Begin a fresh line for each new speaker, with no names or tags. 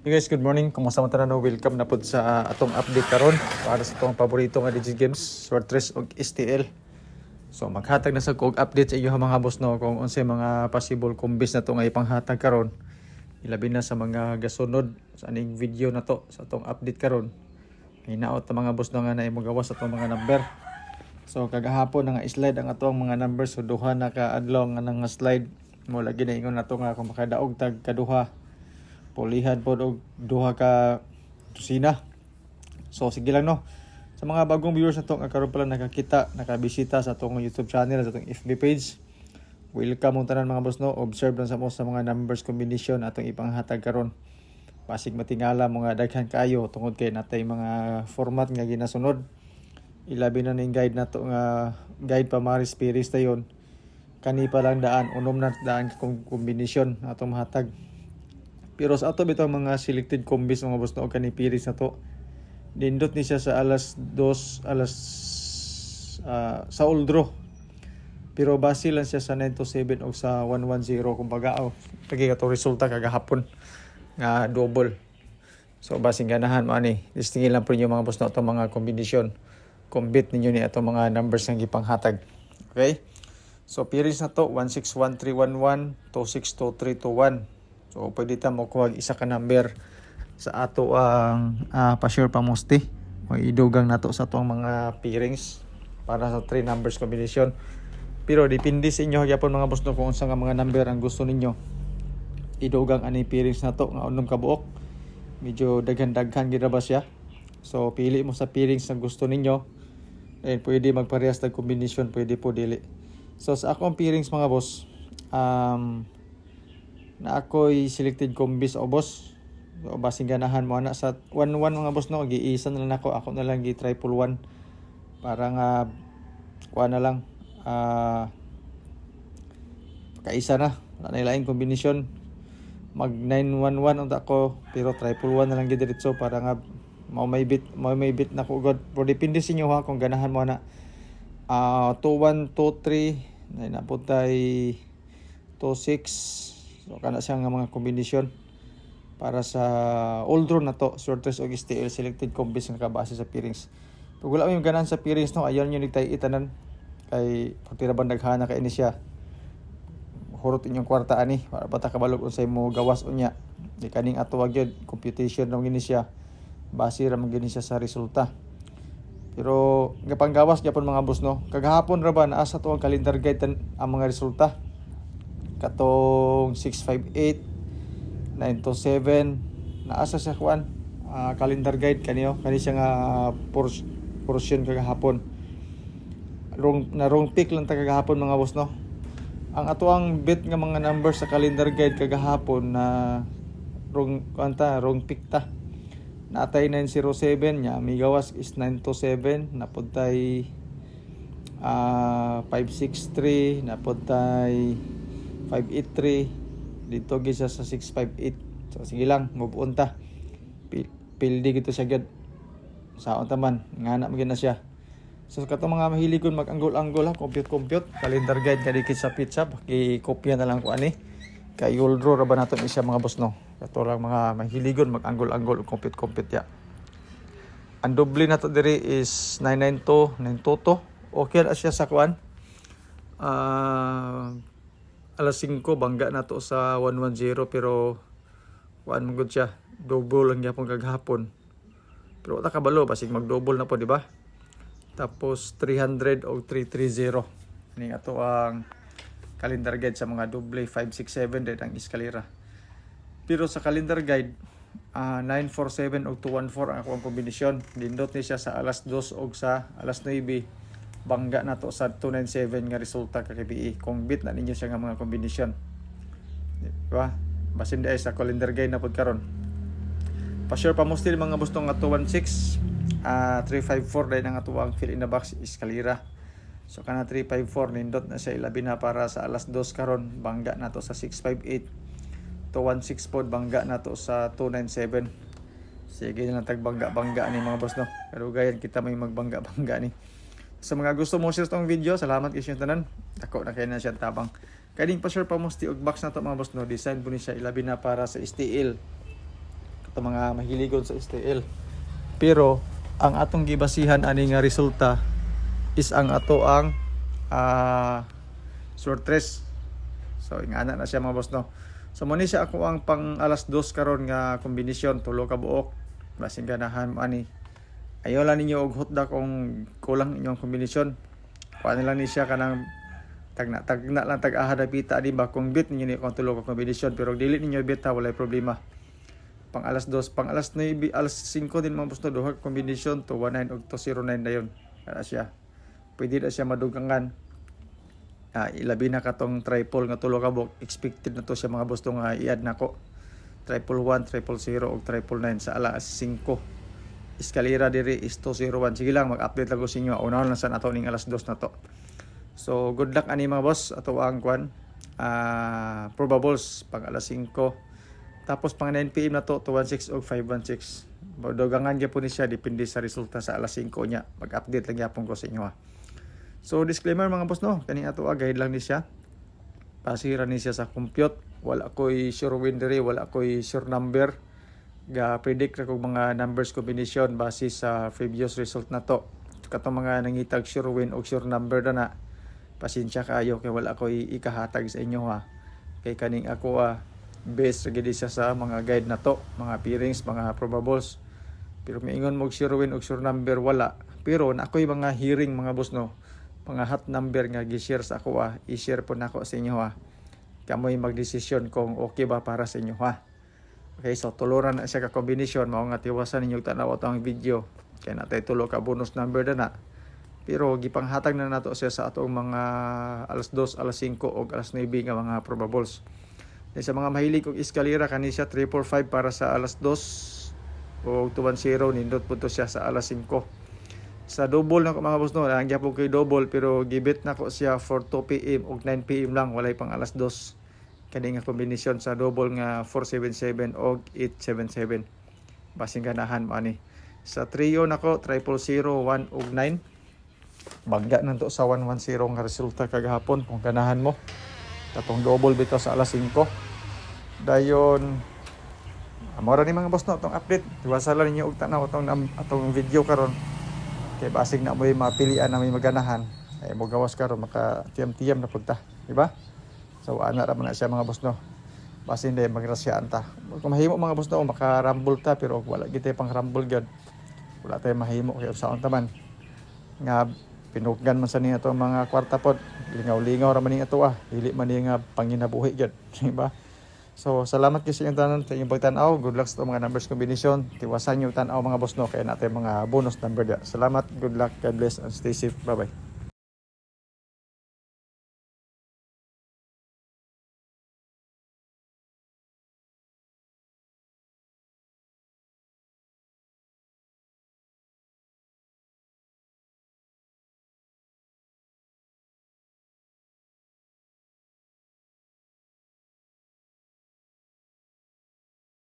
Hey guys, good morning. Kumusta man tanan? Welcome na pod sa atong update karon para sa atong paborito nga Digit Games, Swortress ug STL. So maghatag na sa kog update sa inyo mga boss no kung unsay mga possible combis na to nga ipanghatag karon. Ilabi na sa mga gasunod sa aning video na to sa atong update karon. Hinaot ta mga boss no nga naay magawas sa atong mga number. So kagahapon nga slide ang atong mga numbers, so duha na ka adlaw nga nang slide. Mo lagi na ingon nato nga kung makadaog tag kaduha pulihan po og duha ka tusina. So sige lang no. Sa mga bagong viewers nato nga karon pala nakabisita sa atong YouTube channel, sa atong FB page. Welcome mo tanan mga boss no. Observe lang sa mo sa mga numbers combination atong ipanghatag karon. Basig matingala mga daghan kaayo tungod kay natay mga format nga ginasunod. Ilabi na ning guide nato nga guide pa Maris Piris tayon. Kani pa lang daan, unom na daan kombinasyon atong mahatag. Pero sa ato bitaw mga selected combis mga boss no kani Piris na to. Dindot ni siya sa alas 2 sa Uldro. Pero base lang siya sa 9 to 7 o sa 110 kumbaga lagi ka to resulta kagahapon nga double. So basing ganahan mo ani. Listingin lang po niyo mga boss no itong mga kombinasyon. Combit ninyo ni atong mga numbers nga gipanghatag. Okay? So Piris na to 161311 262321. So pwede ta mo kuha isa ka number sa ato ang pa-share pa mosti. O idugang nato sa atong mga pairings para sa 3 numbers combination. Pero depende sa inyo gyapon mga boss no kung unsa nga mga number ang gusto ninyo. Idugang ani pairings nato nga unom ka buok. Medyo daghan-daghan gid ba siya. So pili mo sa pairings na gusto ninyo. Then pwede magparehas tag combination, pwede po dili. So sa akong pairings mga boss, na ako'y selected combis o boss. So, basing ganahan mo na sa 1-1 mga boss no, giisa na lang ako na lang gi-triple 1 para nga kuha na lang kaisa na lain combination mag 9-1-1 unta ko pero triple 1 na lang gidiretso para nga may bit na ko god. Pero depende sa inyo ha kung ganahan mo na 2-1, 2-3 na naputay 2-6. So kana siya nga mga kombinasyon para sa old draw na to, Swortress og STL selected combis nga kabase sa pairings. Pag wala mo yung ganahan sa pairings no, ayon yung nitay itanan kay pagtira ba naghana kay ini siya. Hurot inyong kwarta ani para bata kabalog unsay mo gawas unya. Di kaning ato gyud computation ra gini siya. Base ra man gini siya sa resulta. Pero gapanggawas gyapon mga boss no. Kagahapon ra ba naa sa to ang calendar guide ang mga resulta. Katong 658 927 naasa sa kuan calendar guide kaniyo kani siya nga portion kagahapon wrong pick lang ta kagahapon mga boss no. Ang ato ang bet nga mga numbers sa calendar guide kagahapon na wrong pick ta natay 907 nya migawas is 927 napuntay 563 napuntay 583 dito gisa sa 658. So sige lang move on ta. Pildi gito siya gid. Saon ta man ngana man na siya. So katong mga mahiligon mag-anggol-anggol ha, compute calendar guide kadi kit sa pizza i-kopya na lang ko ani. Kay Uldro ra ba naton siya mga boss no. Kato lang mga mahiligon mag-anggol-anggol compute ya. Ang doble nato diri is 992 922. Okay na siya sa kuan. Alas 5 bangga na to sa 110 pero kuan man gud siya double lang gyapon kagahapon pero wala kabalo basig mag-double na po di ba. Tapos 300 o 330 ning ato ang calendar guide sa mga double 567 din ang eskalera. Pero sa calendar guide 947 o 214 ang akong kombinasyon. Dindot ni siya sa alas 2 o sa alas 9 bangga na to sa 297 nga resulta kakibi kung bit na ninyo siya nga mga kombinasyon. Diba? Basin di ay sa calendar guide na pod karon. Pa-share pa mo still mga boss nga 216 354 dahil ang atuang fill in the box eskalera. So kana 354 nindot na siya ilabi na para sa alas 2 karon bangga na to sa 658 216 pod bangga na to sa 297. Sige na tagbangga-bangga ni mga boss no. Kadugayan kita may magbangga-bangga ni. Sa mga gusto mo share itong video, salamat kayo siya tanan. Ako na kayo na siya tabang. Kaya din pa share pa mo og box na to mga boss no. Design po ni siya ilabi na para sa STL. sa mga mahiligon sa STL. Pero ang atong gibasihan ani nga resulta is ang ato ang sortres. So ingana na siya mga boss no. So mo ni siya ako ang pang alas 2 karon nga kombinasyon tulo ka buok. Basin ganahan mo ani. Ayaw lang ninyo og hotdog kung kulang inyong kombinasyon. Paano lang ni siya kanang tagna lang tag-aha na pita di ba kung bit ninyo ni kung tulo ka kombinasyon pero dili ninyo bit ha walay problema. Pang alas 2, pang alas 9, alas 5 din mga boss no duha kombinasyon to 19 ug to 09 dayon. Kana siya. Pwede na siya madugangan. Ilabi na katong triple nga tulo ka buok expected na to siya mga boss to nga i-add nako. Triple 1, triple 0 ug triple 9 sa alas 5. Eskalera diri is 201. Sige lang mag-update lang ko sa inyo. Unahon lang sa nato ning alas 2 na to. So good luck ani mga boss ato ang kwan probables pang alas 5. Tapos pang 9 PM na to 216 ug 516. Dogangan gyapon ni siya depende sa resulta sa alas 5 nya. Mag-update lang gyapon ko sa inyo ha. So disclaimer mga boss no, kani ato guide lang ni siya. Pasira ni siya sa compute. Wala koy sure win diri, wala koy sure number. Ga predict ra kog mga numbers combination base sa previous result na to. Katong mga nangitag sure win o sure number na pasensya kayo kay wala ko ikahatag sa inyo ha. Kay kaning ako base ra gid siya sa mga guide na to, mga pairings, mga probables. Pero miingon mo sure win o sure number wala. Pero na ako'y mga hearing mga boss no, mga hot number nga gi-share sa ako i-share po nako sa inyo ha. Kamoy magdesisyon kung okay ba para sa inyo ha. Okay, so tuluran na siya ka combination mao nga tiwasan ninyo tanaw atong video. Kay natay tulo ka bonus number na. Pero gipanghatag na nato siya sa atong mga alas 2, alas 5 ug alas 9 nga mga probables. Sa mga mahilig og eskalera kani siya 345 para sa alas 2 o 210 nindot punto siya sa alas 5. Sa double na ko mga boss no, ang gyapon kay double pero gibit na ko siya for 2 PM ug 9 PM lang walay pang alas 2. Kani nga kombinasyon sa double nga 477 ug 877. Basing ganahan mo ani. Sa trio nako 000 1 ug 9. Bagya nanto sa 110 nga resulta kagahapon kung ganahan mo. Katong double bitaw sa alas 5. Dayon amora ni mga boss no atong update. Tiwasala ninyo og tanaw atong video karon. Kay basig na mo'y mapilian na may maganahan. Ay mo gawas karon maka tiyam-tiyam na pugta, di ba? So ana ra man na siya mga boss no. Basin day magrasyaan ta. Kung mahimo mga boss no maka-rumble ta pero wala gid pang rumble gyud. Wala tay mahimo kay usaon ta man. Nga pinuggan man sa niya to mga kwarta pod. Lingaw-lingaw ra man ni ato dili man ni nga panginabuhi gyud, di ba? So salamat kay sa inyong tanan sa inyong pagtan-aw. Good luck sa mga numbers combination. Tiwasan niyo tan-aw mga boss no kay natay mga bonus number dia. Salamat, good luck, God bless and stay safe. Bye-bye.